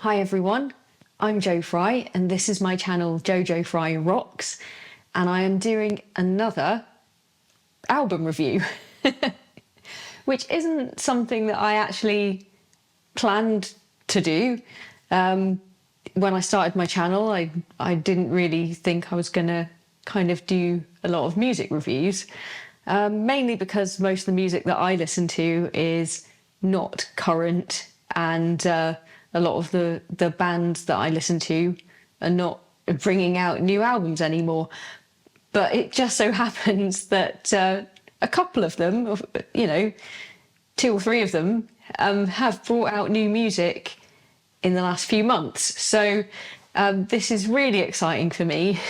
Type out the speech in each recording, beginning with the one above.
Hi everyone, I'm Jo Fry and this is my channel Jojo Fry Rocks, and I am doing another album review, which isn't something that I actually planned to do. When I started my channel, I didn't really think I was gonna kind of do a lot of music reviews, mainly because most of the music that I listen to is not current, and a lot of the bands that I listen to are not bringing out new albums anymore. But it just so happens that a couple of them, two or three of them, have brought out new music in the last few months. So this is really exciting for me.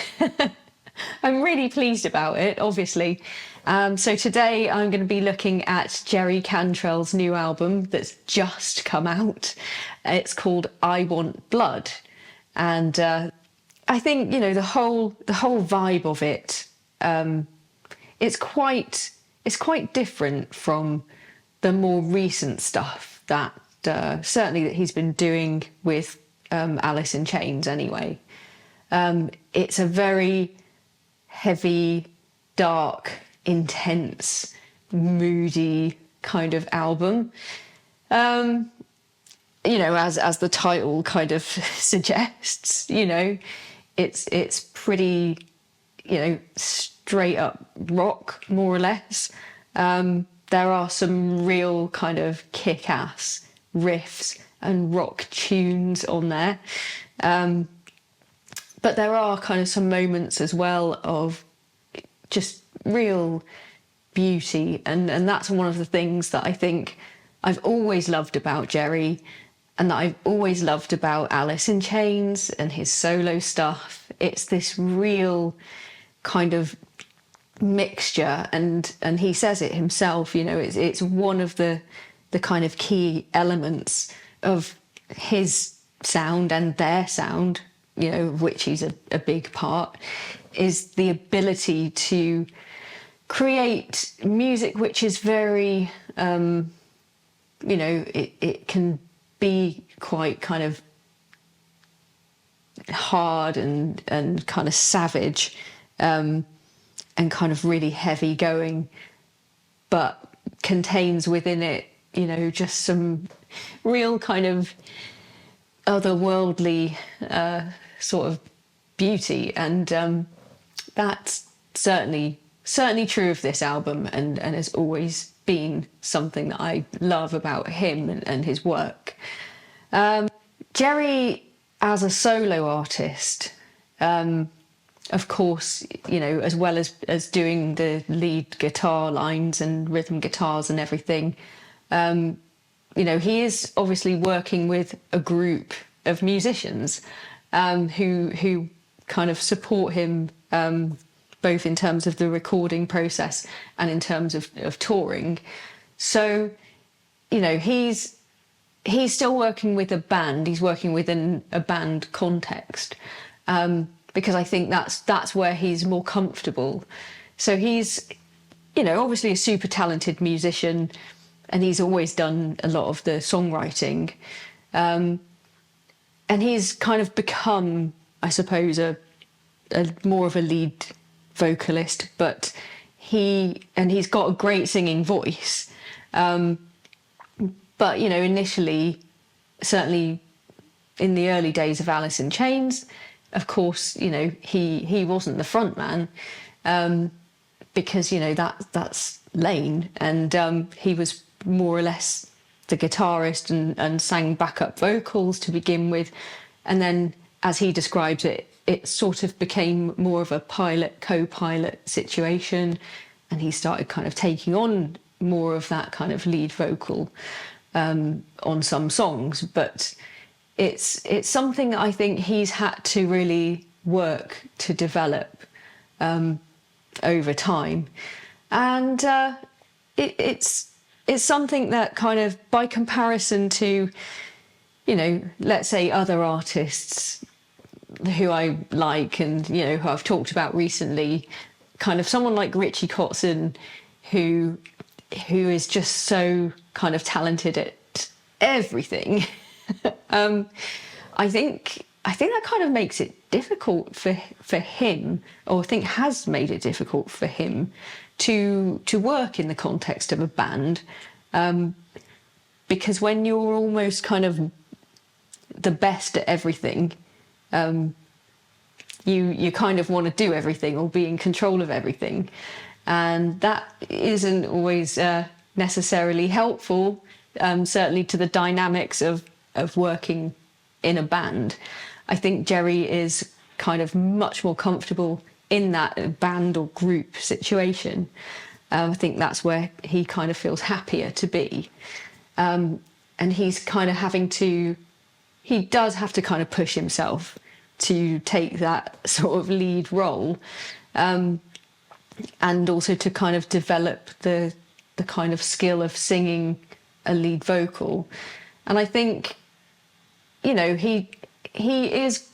I'm really pleased about it, obviously. So today I'm going to be looking at Jerry Cantrell's new album that's just come out. It's called I Want Blood, and I think the whole vibe of it. It's quite different from the more recent stuff that certainly that he's been doing with Alice in Chains. Anyway, it's a very heavy, dark, intense, moody kind of album. As the title kind of suggests, it's pretty, straight up rock, more or less. There are some real kind of kick-ass riffs and rock tunes on there. But there are kind of some moments as well of just real beauty. And that's one of the things that I think I've always loved about Jerry, and that I've always loved about Alice in Chains and his solo stuff. It's this real kind of mixture, and he says it himself, it's one of the kind of key elements of his sound and their sound, of which he's a big part, is the ability to create music which is very, it can be quite kind of hard and kind of savage, and kind of really heavy going, but contains within it, just some real kind of otherworldly sort of beauty. And that's certainly true of this album, and has always been something that I love about him and his work. Jerry as a solo artist, of course, as well as doing the lead guitar lines and rhythm guitars and everything, he is obviously working with a group of musicians who kind of support him, both in terms of the recording process and in terms of touring. So, he's still working with a band. He's working within a band context, because I think that's where he's more comfortable. So he's, obviously a super talented musician, and he's always done a lot of the songwriting. And he's kind of become, I suppose, a more of a lead vocalist, but he's got a great singing voice. But, initially, certainly in the early days of Alice in Chains, of course, he wasn't the front man, because, that's Lane, and he was more or less the guitarist and sang backup vocals to begin with. And then, as he describes it, it sort of became more of a co-pilot situation, and he started kind of taking on more of that kind of lead vocal on some songs. But it's something that I think he's had to really work to develop over time, and it's something that kind of, by comparison to, let's say other artists who I like and, who I've talked about recently, kind of someone like Richie Kotzen, who is just so kind of talented at everything. I think that kind of makes it difficult for him, or I think has made it difficult for him to work in the context of a band, because when you're almost kind of the best at everything, you kind of want to do everything or be in control of everything, and that isn't always necessarily helpful, certainly to the dynamics of working in a band. I think Jerry is kind of much more comfortable in that band or group situation. I think that's where he kind of feels happier to be. And he's kind of he does have to kind of push himself to take that sort of lead role, and also to kind of develop the kind of skill of singing a lead vocal. And I think, you know, he is,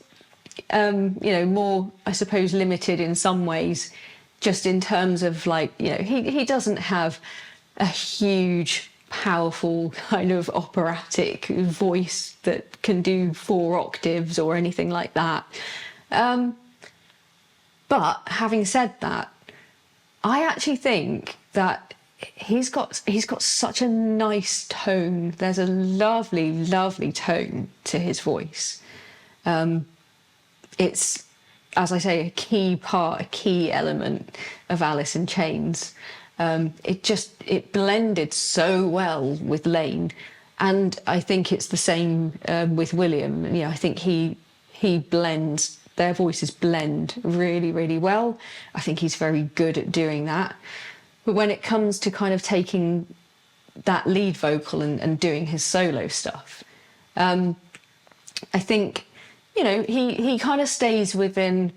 you know, more, I suppose, limited in some ways, just in terms of, like, you know, he doesn't have a huge, powerful kind of operatic voice that can do 4 octaves or anything like that. But having said that, I actually think that he's got such a nice tone. There's a lovely, lovely tone to his voice. It's, as I say, a key element of Alice in Chains. It blended so well with Lane, and I think it's the same with William. You know, I think he blends, their voices blend really, really well. I think he's very good at doing that. But when it comes to kind of taking that lead vocal and doing his solo stuff, I think, you know, he kind of stays within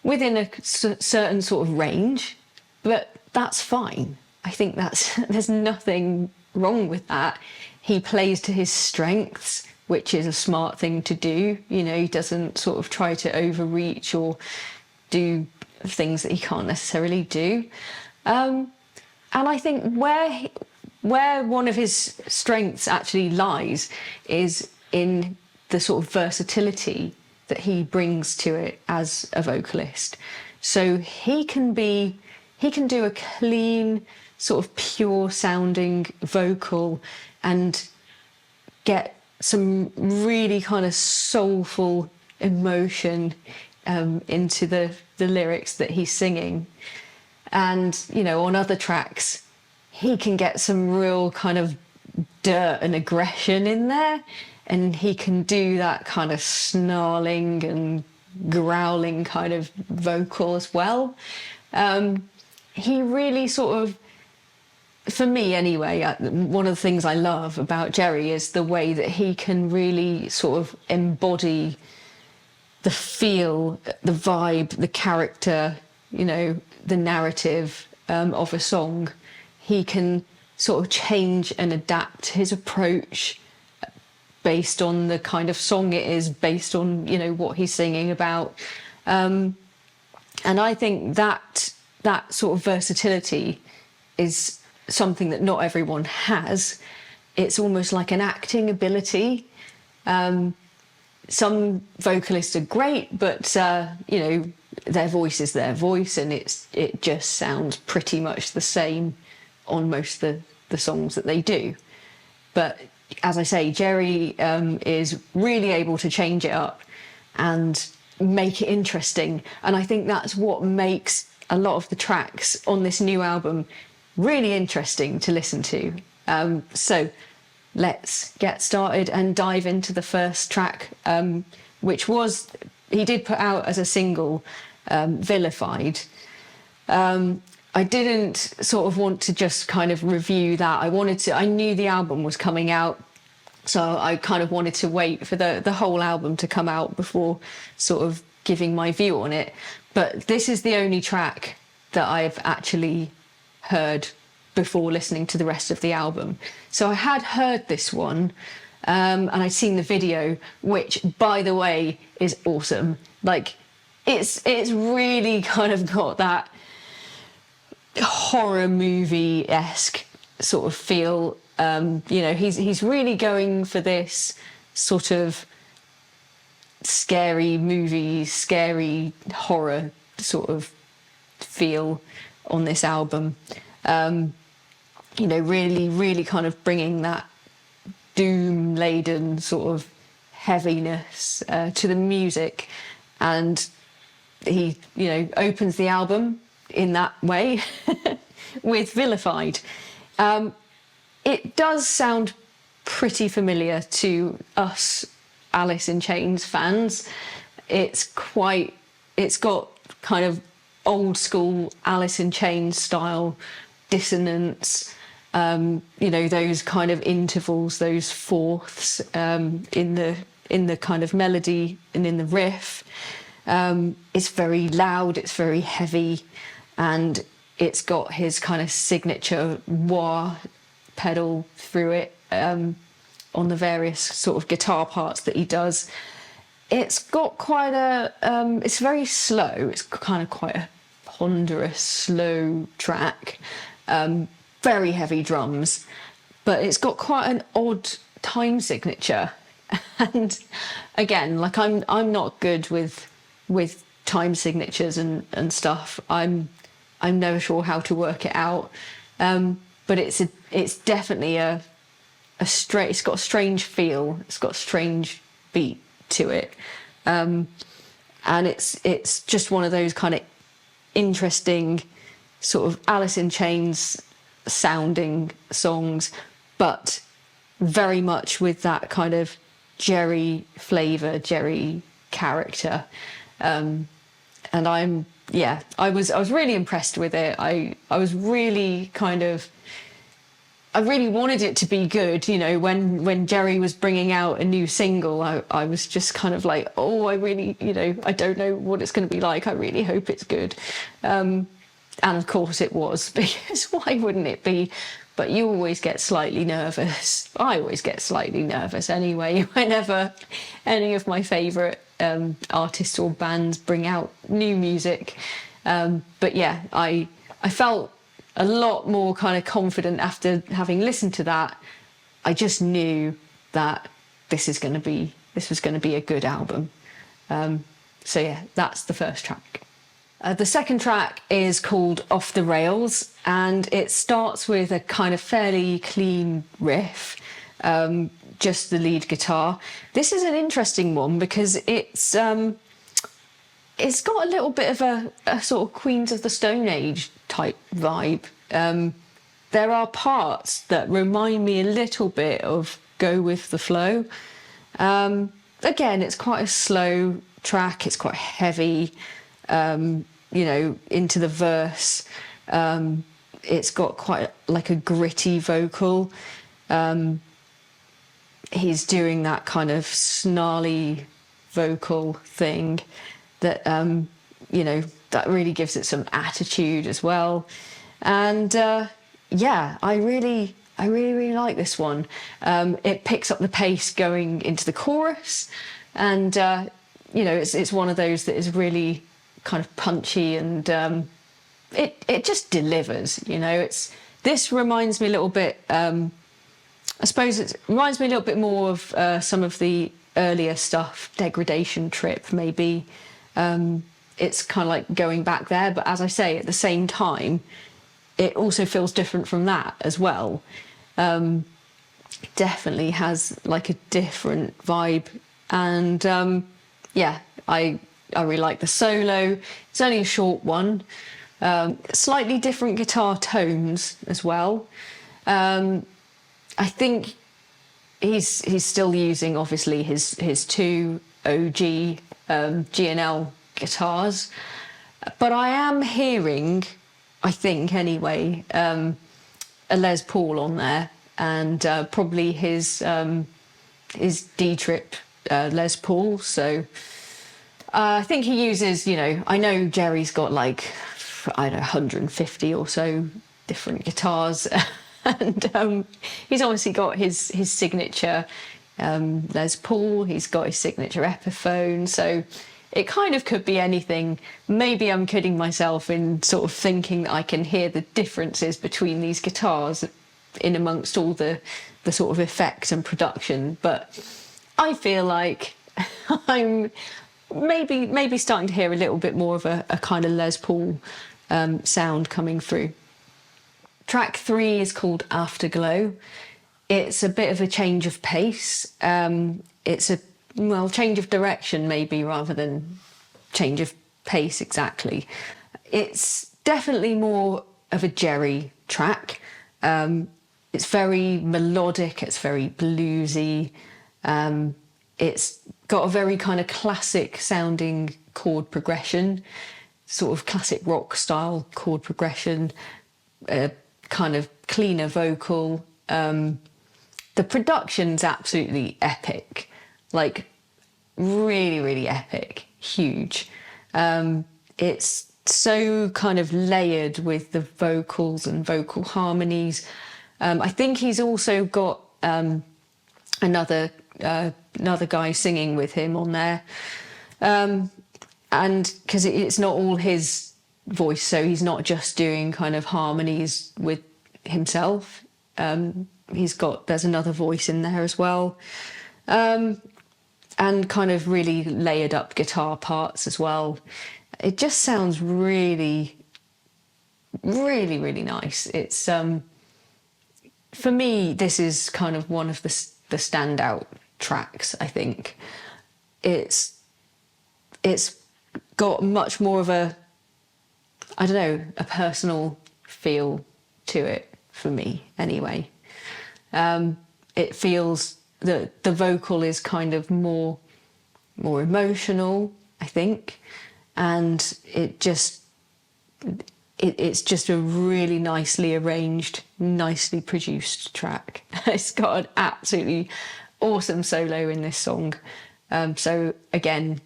a certain sort of range, but that's fine. I think there's nothing wrong with that. He plays to his strengths, which is a smart thing to do. You know, he doesn't sort of try to overreach or do things that he can't necessarily do. And I think where one of his strengths actually lies is in the sort of versatility that he brings to it as a vocalist. So he can do a clean, sort of pure sounding vocal and get some really kind of soulful emotion into the lyrics that he's singing. And, you know, on other tracks, he can get some real kind of dirt and aggression in there, and he can do that kind of snarling and growling kind of vocal as well. He really sort of, for me anyway, one of the things I love about Jerry is the way that he can really sort of embody the feel, the vibe, the character, you know, the narrative of a song. He can sort of change and adapt his approach based on the kind of song it is, based on, you know, what he's singing about. And I think that sort of versatility is something that not everyone has. It's almost like an acting ability. Some vocalists are great, but, you know, their voice is their voice, and it just sounds pretty much the same on most of the songs that they do. But as I say, Jerry is really able to change it up and make it interesting. And I think that's what makes a lot of the tracks on this new album really interesting to listen to. So let's get started and dive into the first track, which he did put out as a single, Vilified. I didn't sort of want to just kind of review that. I knew the album was coming out, so I kind of wanted to wait for the whole album to come out before sort of giving my view on it. But this is the only track that I've actually heard before listening to the rest of the album. So I had heard this one, and I'd seen the video, which, by the way, is awesome. Like, it's really kind of got that horror movie-esque sort of feel. You know, he's really going for this sort of scary movie, scary horror sort of feel on this album. You know, really kind of bringing that doom-laden sort of heaviness to the music. And he, you know, opens the album in that way with Vilified. It does sound pretty familiar to us Alice in Chains fans. It's got kind of old school Alice in Chains style dissonance, you know, those kind of intervals, those fourths in the kind of melody and in the riff. It's very loud, it's very heavy, and it's got his kind of signature wah pedal through it on the various sort of guitar parts that he does. It's got quite a, it's very slow, it's kind of quite a ponderous, slow track, very heavy drums, but it's got quite an odd time signature. And again, like I'm not good with time signatures and stuff. I'm never sure how to work it out. But it's definitely it's got a strange feel. It's got a strange beat to it. And it's just one of those kind of interesting sort of Alice in Chains sounding songs, but very much with that kind of Jerry flavour, Jerry character. And I was really impressed with it. I was really kind of, I really wanted it to be good. You know, when Jerry was bringing out a new single, I was just kind of like, oh, I really, you know, I don't know what it's going to be like. I really hope it's good. And of course it was, because why wouldn't it be? But you always get slightly nervous. I always get slightly nervous anyway, whenever any of my favourite artists or bands bring out new music. But yeah, I felt a lot more kind of confident after having listened to that. I just knew that this was going to be a good album. So yeah, that's the first track. The second track is called Off the Rails, and it starts with a kind of fairly clean riff, just the lead guitar. This is an interesting one because it's got a little bit of a sort of Queens of the Stone Age type vibe. There are parts that remind me a little bit of Go With The Flow. Again, it's quite a slow track, it's quite heavy. You know, into the verse, it's got quite like a gritty vocal. He's doing that kind of snarly vocal thing that, you know, that really gives it some attitude as well. And yeah, I really like this one. It picks up the pace going into the chorus, and you know, it's one of those that is really kind of punchy, and it just delivers. You know, this reminds me a little bit. I suppose it reminds me a little bit more of some of the earlier stuff, Degradation Trip maybe. It's kind of like going back there, but as I say, at the same time, it also feels different from that as well. Definitely has like a different vibe, and yeah, I really like the solo. It's only a short one. Slightly different guitar tones as well. I think he's still using obviously his two OG G&L guitars, but I am hearing, I think anyway, a Les Paul on there, and probably his D-Trip Les Paul. So I think he uses, you know, I know Jerry's got like, I don't know, 150 or so different guitars. And he's obviously got his signature Les Paul, he's got his signature Epiphone, so it kind of could be anything. Maybe I'm kidding myself in sort of thinking that I can hear the differences between these guitars in amongst all the sort of effects and production, but I feel like I'm maybe starting to hear a little bit more of a kind of Les Paul sound coming through. Track 3 is called Afterglow. It's a bit of a change of pace. It's a change of direction maybe rather than change of pace exactly. It's definitely more of a Jerry track. It's very melodic, it's very bluesy. It's got a very kind of classic sounding chord progression, sort of classic rock style chord progression, kind of cleaner vocal. The production's absolutely epic, like really, really epic, huge. It's so kind of layered with the vocals and vocal harmonies. I think he's also got another guy singing with him on there, and because it's not all his voice, so he's not just doing kind of harmonies with himself. There's another voice in there as well, and kind of really layered up guitar parts as well. It just sounds really, really, really nice. It's for me, this is kind of one of the standout tracks. I think it's got much more of a personal feel to it for me anyway. It feels that the vocal is kind of more emotional, I think, and it's just a really nicely arranged, nicely produced track. It's got an absolutely awesome solo in this song. So again,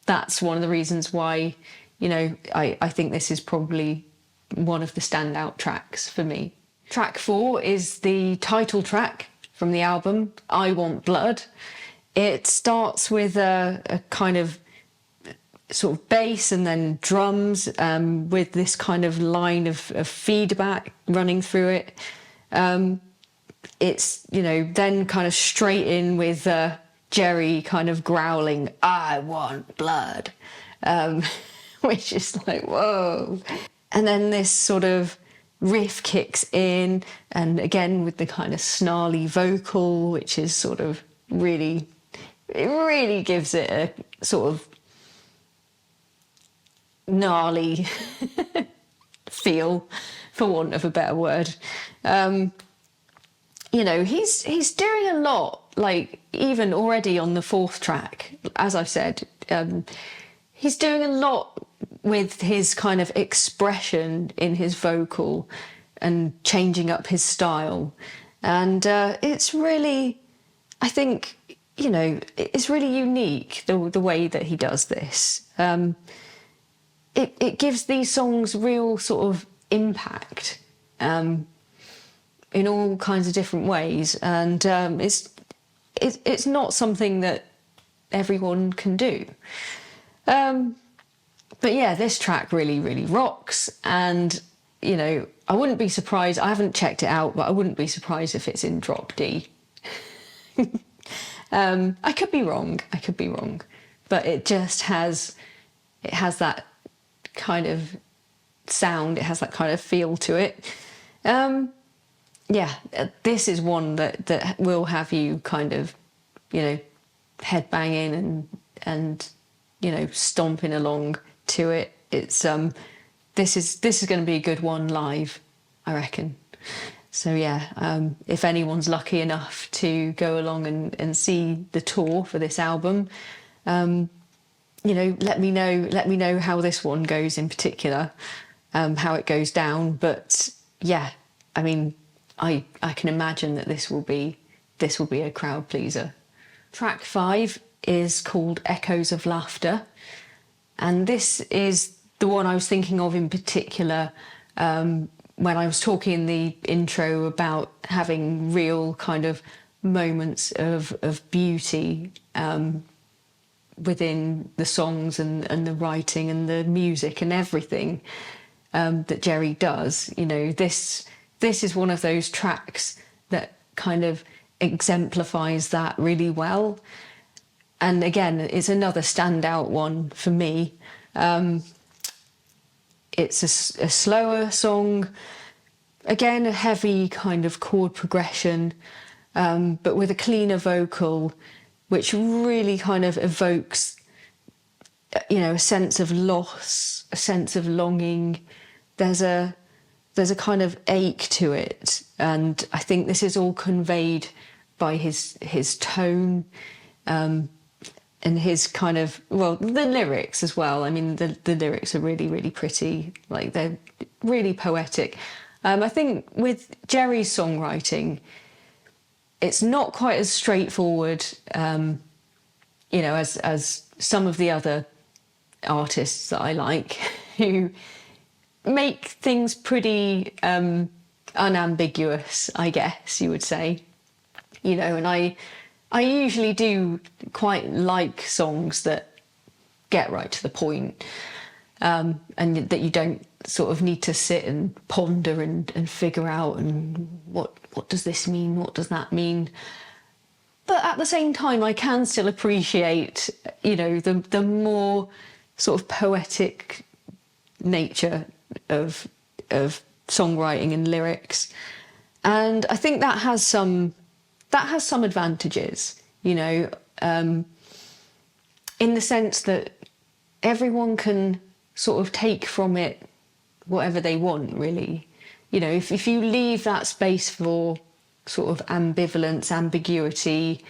that's one of the reasons why, I think this is probably one of the standout tracks for me. Track 4 is the title track from the album, I Want Blood. It starts with a kind of sort of bass and then drums, with this kind of line of feedback running through it. It's, then kind of straight in with Jerry kind of growling, I want blood, which is like, whoa. And then this sort of riff kicks in, and again with the kind of snarly vocal, which is sort of really gives it a sort of gnarly feel, for want of a better word. He's doing a lot, like even already on the 4th track, as I've said, he's doing a lot with his kind of expression in his vocal and changing up his style. And it's really, I think, it's really unique, the way that he does this. It gives these songs real sort of impact in all kinds of different ways, and it's not something that everyone can do. But yeah, this track really, really rocks, and I wouldn't be surprised. I haven't checked it out, but I wouldn't be surprised if it's in drop D. I could be wrong, but it just has that kind of sound, it has that kind of feel to it. This is one that will have you kind of, head banging and stomping along to it. It's this is going to be a good one live, I reckon. So yeah, if anyone's lucky enough to go along and see the tour for this album, let me know how this one goes in particular, how it goes down. But yeah, I mean, I can imagine that this will be a crowd pleaser. Track 5 is called Echoes of Laughter, and this is the one I was thinking of in particular when I was talking in the intro about having real kind of moments of beauty within the songs and the writing and the music and everything that Jerry does. This is one of those tracks that kind of exemplifies that really well. and again, it's another standout one for me. It's a slower song, again, a heavy kind of chord progression, but with a cleaner vocal, which really kind of evokes, a sense of loss, a sense of longing. There's a kind of ache to it, and I think this is all conveyed by his tone, and his kind of, well, the lyrics as well. I mean, the lyrics are really, really pretty. Like, they're really poetic. I think with Jerry's songwriting, it's not quite as straightforward, as some of the other artists that I like, who make things pretty unambiguous, I guess you would say. And I usually do quite like songs that get right to the point, and that you don't sort of need to sit and ponder and figure out, and what does this mean? What does that mean? But at the same time, I can still appreciate, the more sort of poetic nature of songwriting and lyrics. And I think that has some advantages, in the sense that everyone can sort of take from it whatever they want, really. If you leave that space for sort of ambivalence, ambiguity,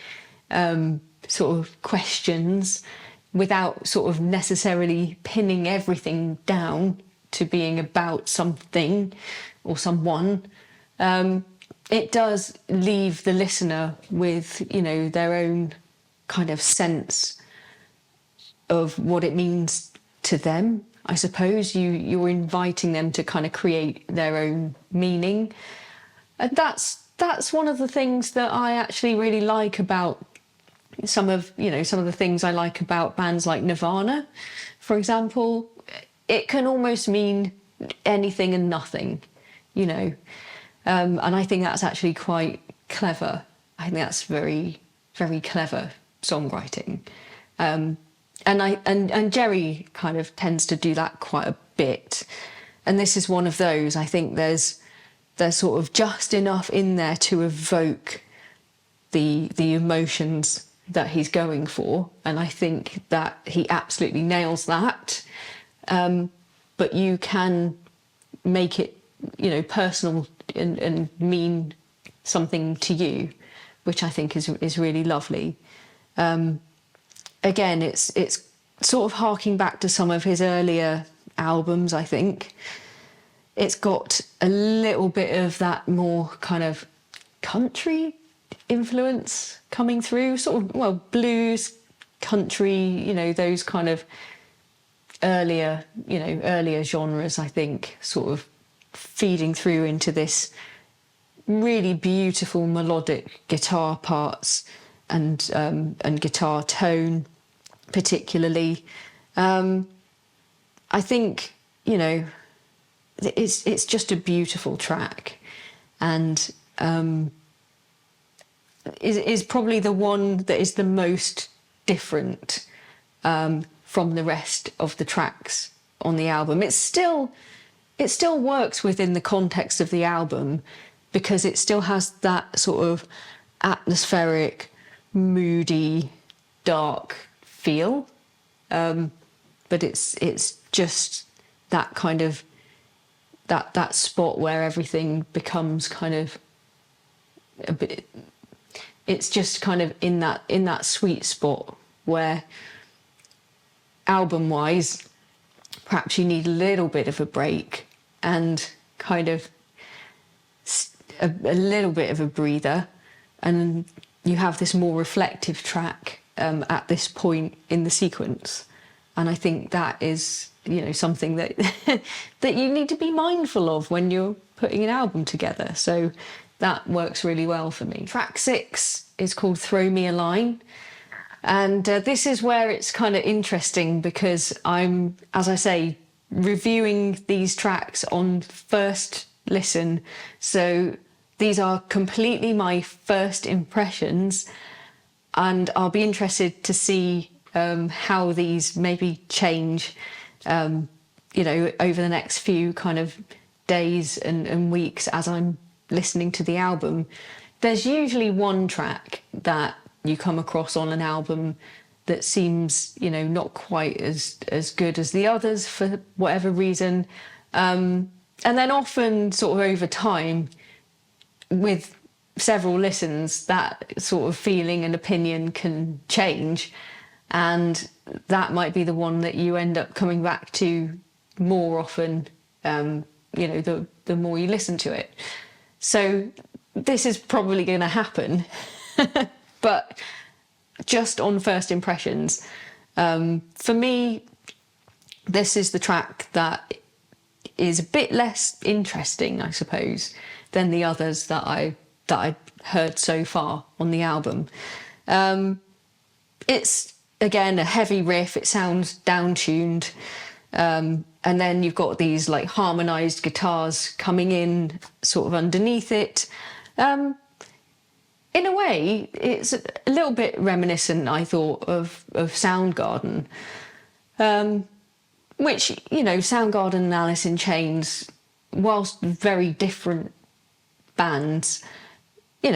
sort of questions, without sort of necessarily pinning everything down to being about something or someone, it does leave the listener with, their own kind of sense of what it means to them. I suppose you're inviting them to kind of create their own meaning. And that's one of the things that I actually really like about some of the things I like about bands like Nirvana, for example. It can almost mean anything and nothing, and I think that's actually quite clever. I think that's very, very clever songwriting. And Jerry kind of tends to do that quite a bit. And this is one of those. I think there's sort of just enough in there to evoke the emotions that he's going for. And I think that he absolutely nails that. But you can make it, personal and mean something to you, which I think is really lovely. Again, it's sort of harking back to some of his earlier albums, I think. It's got a little bit of that more kind of country influence coming through, sort of, well, blues, country, those kind of earlier genres, I think, sort of feeding through into this really beautiful melodic guitar parts and guitar tone, particularly. I think, it's just a beautiful track, and is probably the one that is the most different from the rest of the tracks on the album. It still works within the context of the album, because it still has that sort of atmospheric, moody, dark feel, but it's just that kind of that spot where everything becomes kind of a bit. It's just kind of in that sweet spot where, album-wise, perhaps you need a little bit of a break and kind of a little bit of a breather, and you have this more reflective track at this point in the sequence. And I think that is, something that that you need to be mindful of when you're putting an album together. So that works really well for me. Track 6 is called Throw Me a Line. And this is where it's kind of interesting, because I'm, as I say, reviewing these tracks on first listen. So these are completely my first impressions. and I'll be interested to see how these maybe change, over the next few kind of days and weeks as I'm listening to the album. There's usually one track that you come across on an album that seems, not quite as good as the others for whatever reason. And then often sort of over time, with several listens, that sort of feeling and opinion can change. And that might be the one that you end up coming back to more often, the more you listen to it. So this is probably going to happen. But just on first impressions, for me, this is the track that is a bit less interesting, I suppose, than the others that I heard so far on the album. It's again a heavy riff. It sounds down-tuned, and then you've got these like harmonized guitars coming in sort of underneath it. In a way, it's a little bit reminiscent, I thought, of Soundgarden, which, Soundgarden and Alice in Chains, whilst very different bands,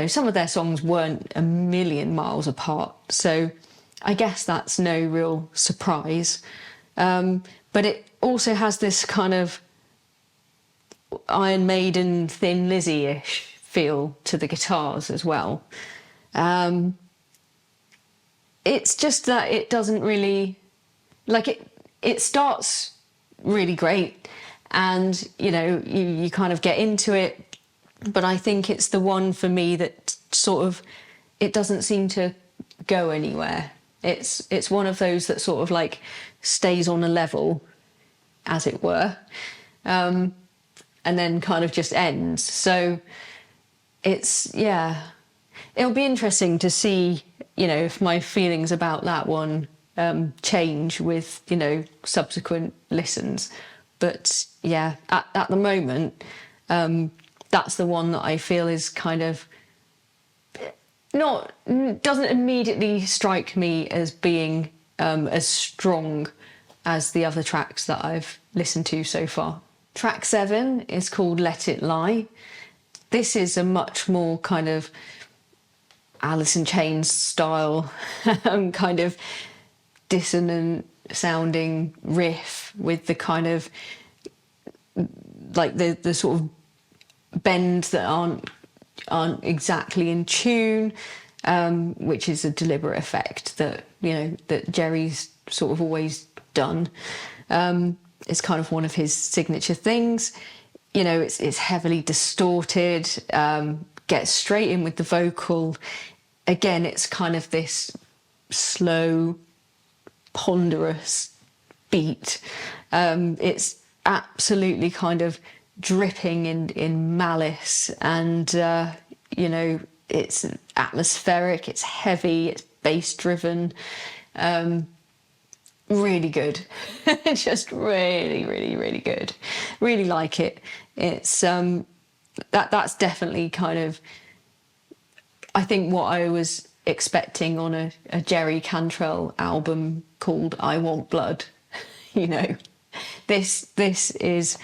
some of their songs weren't a million miles apart. So I guess that's no real surprise. But it also has this kind of Iron Maiden, Thin Lizzy-ish feel to the guitars as well. It's just that it doesn't really, it starts really great, and you kind of get into it, but I think it's the one for me that sort of, it doesn't seem to go anywhere. It's one of those that sort of like stays on a level, as it were, and then kind of just ends. So it'll be interesting to see, if my feelings about that one change with, subsequent listens. But yeah, at the moment, that's the one that I feel is kind of doesn't immediately strike me as being as strong as the other tracks that I've listened to so far. Track 7 is called Let It Lie. This is a much more kind of Alice in Chains style, kind of dissonant sounding riff with the kind of like the sort of bends that aren't exactly in tune, which is a deliberate effect that that Jerry's sort of always done. It's kind of one of his signature things. It's heavily distorted, gets straight in with the vocal. Again, it's kind of this slow, ponderous beat. It's absolutely kind of dripping in malice, and it's atmospheric, it's heavy, it's bass driven. Really good. Just really, really, really good. Really like it. It's that's definitely kind of, I think, what I was expecting on a Jerry Cantrell album called I Want Blood. This is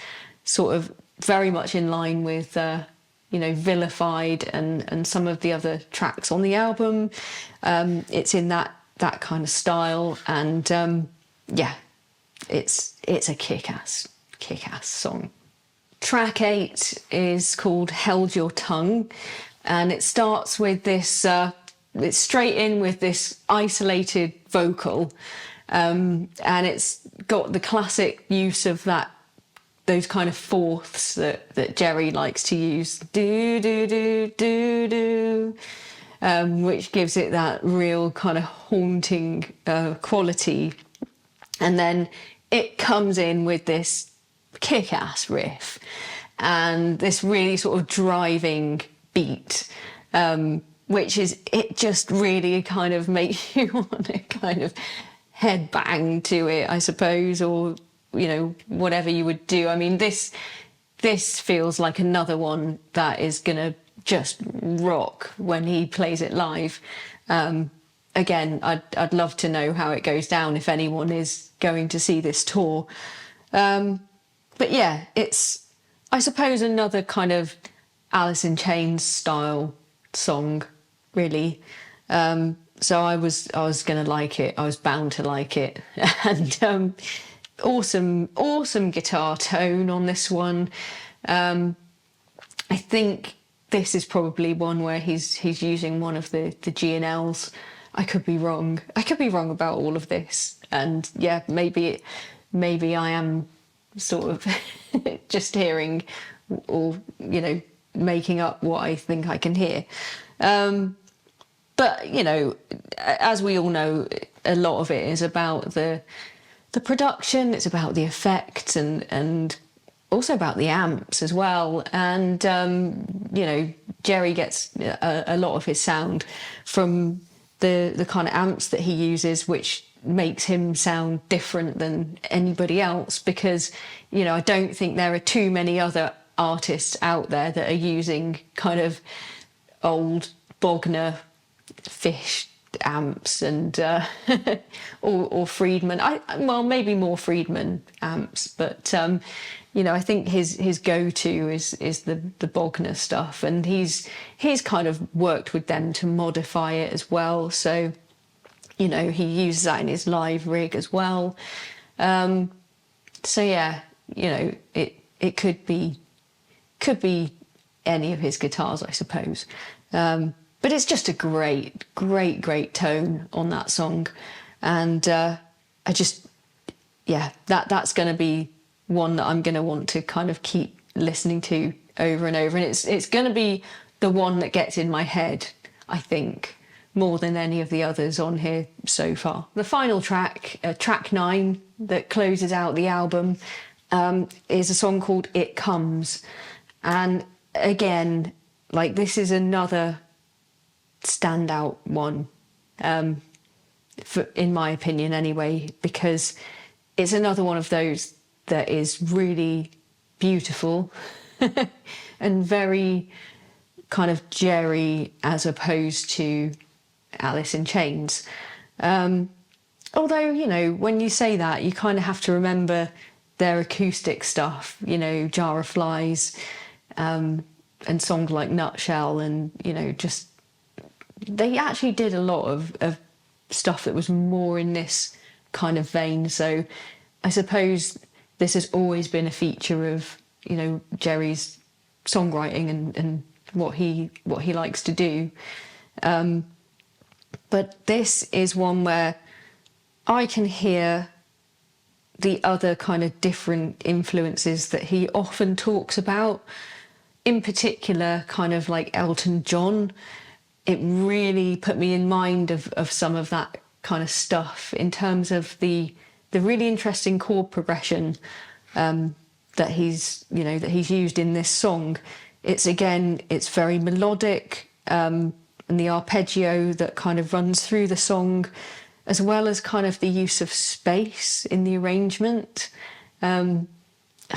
sort of very much in line with Vilified and some of the other tracks on the album. It's in that kind of style, and it's a kick-ass song. Track 8 is called Held Your Tongue, and it starts with this it's straight in with this isolated vocal, and it's got the classic use of those kind of fourths that Jerry likes to use, do do do do do, which gives it that real kind of haunting quality. And then it comes in with this kick-ass riff and this really sort of driving beat, which it just really kind of makes you want to kind of headbang to it, I suppose, or whatever you would do. I mean, this feels like another one that is gonna just rock when he plays it live. again, I'd love to know how it goes down if anyone is going to see this tour. But yeah, it's, I suppose, another kind of Alice in Chains style song, really. So I was gonna like it. I was bound to like it, and awesome guitar tone on this one. I think this is probably one where he's using one of the G&Ls. I could be wrong. I could be wrong about all of this, and yeah, maybe I am sort of just hearing, or making up what I think I can hear. But as we all know, a lot of it is about the production. It's about the effects and also about the amps as well. And Jerry gets a lot of his sound from the kind of amps that he uses, which makes him sound different than anybody else, because I don't think there are too many other artists out there that are using kind of old Bogner Fish amps and or Friedman. Well, maybe more Friedman amps, but I think his go-to is the Bogner stuff, and he's kind of worked with them to modify it as well. So he uses that in his live rig as well. So yeah, it could be any of his guitars, I suppose. But it's just a great tone on that song. And that's going to be one that I'm going to want to kind of keep listening to over and over. And it's going to be the one that gets in my head, I think, more than any of the others on here so far. The final track, track 9, that closes out the album, is a song called It Comes. And again, this is another standout one, in my opinion anyway, because it's another one of those that is really beautiful and very kind of Jerry as opposed to Alice in Chains. Although, when you say that, you kind of have to remember their acoustic stuff, Jar of Flies, and songs like Nutshell, and just they actually did a lot of stuff that was more in this kind of vein. So I suppose this has always been a feature of Jerry's songwriting and what he likes to do. But this is one where I can hear the other kind of different influences that he often talks about. In particular, kind of like Elton John. It really put me in mind of some of that kind of stuff in terms of the really interesting chord progression that he's used in this song. It's very melodic, and the arpeggio that kind of runs through the song, as well as kind of the use of space in the arrangement. I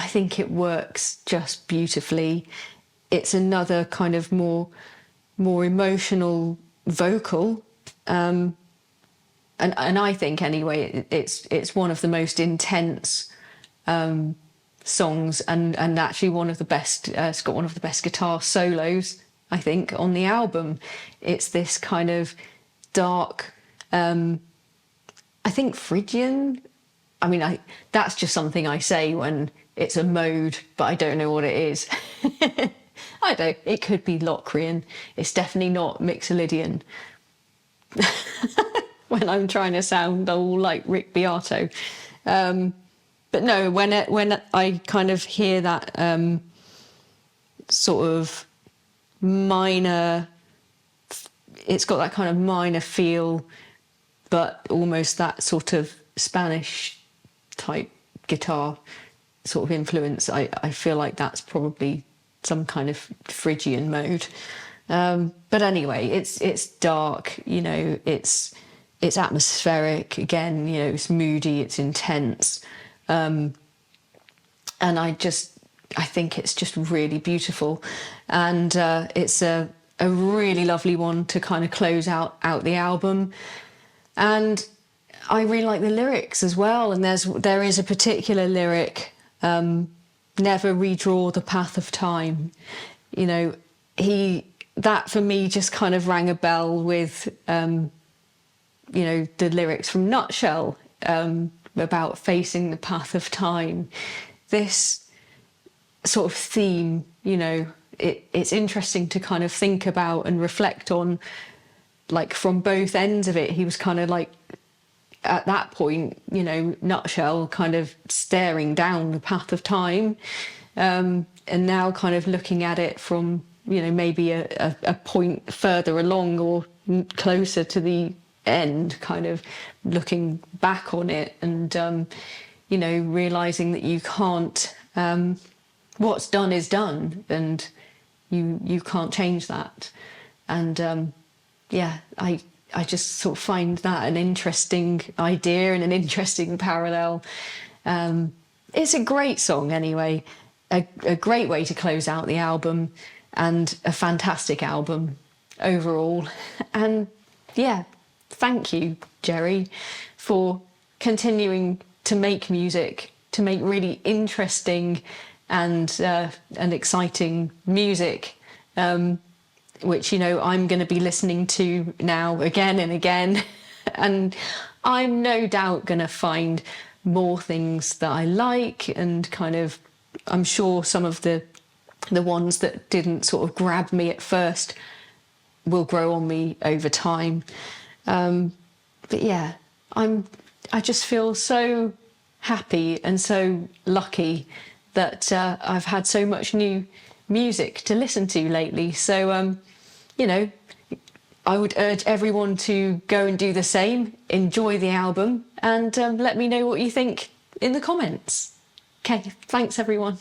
think it works just beautifully. It's another kind of more emotional vocal, and I think anyway it's one of the most intense songs, and actually one of the best. It's got one of the best guitar solos, I think, on the album. It's this kind of dark, I think Phrygian. I mean, that's just something I say when it's a mode, but I don't know what it is. I don't. It could be Locrian. It's definitely not Mixolydian. When I'm trying to sound all like Rick Beato. But no, when I kind of hear that sort of minor, it's got that kind of minor feel, but almost that sort of Spanish type guitar sort of influence. I feel like that's probably some kind of Phrygian mode. But anyway, it's dark, it's atmospheric, again, it's moody, it's intense. And I think it's just really beautiful. And it's a really lovely one to kind of close out the album. And I really like the lyrics as well. And there is a particular lyric, never redraw the path of time. You know, that for me just kind of rang a bell with, you know, the lyrics from Nutshell, about facing the path of time. This sort of theme, you know, it's interesting to kind of think about and reflect on, like from both ends of it. He was kind of like, at that point, you know, Nutshell kind of staring down the path of time, and now kind of looking at it from, you know, maybe a point further along or closer to the end, kind of looking back on it and, you know, realizing that you can't, what's done is done, and you can't change that. And yeah, I just sort of find that an interesting idea and an interesting parallel. It's a great song anyway, a great way to close out the album, and a fantastic album overall. And yeah, thank you, Jerry, for continuing to make music, to make really interesting and exciting music, which, you know, I'm going to be listening to now again and again. And I'm no doubt going to find more things that I like, and kind of, I'm sure some of the ones that didn't sort of grab me at first will grow on me over time. But yeah, I just feel so happy and so lucky that I've had so much new music to listen to lately. So, you know, I would urge everyone to go and do the same, enjoy the album, and let me know what you think in the comments. Okay, thanks everyone.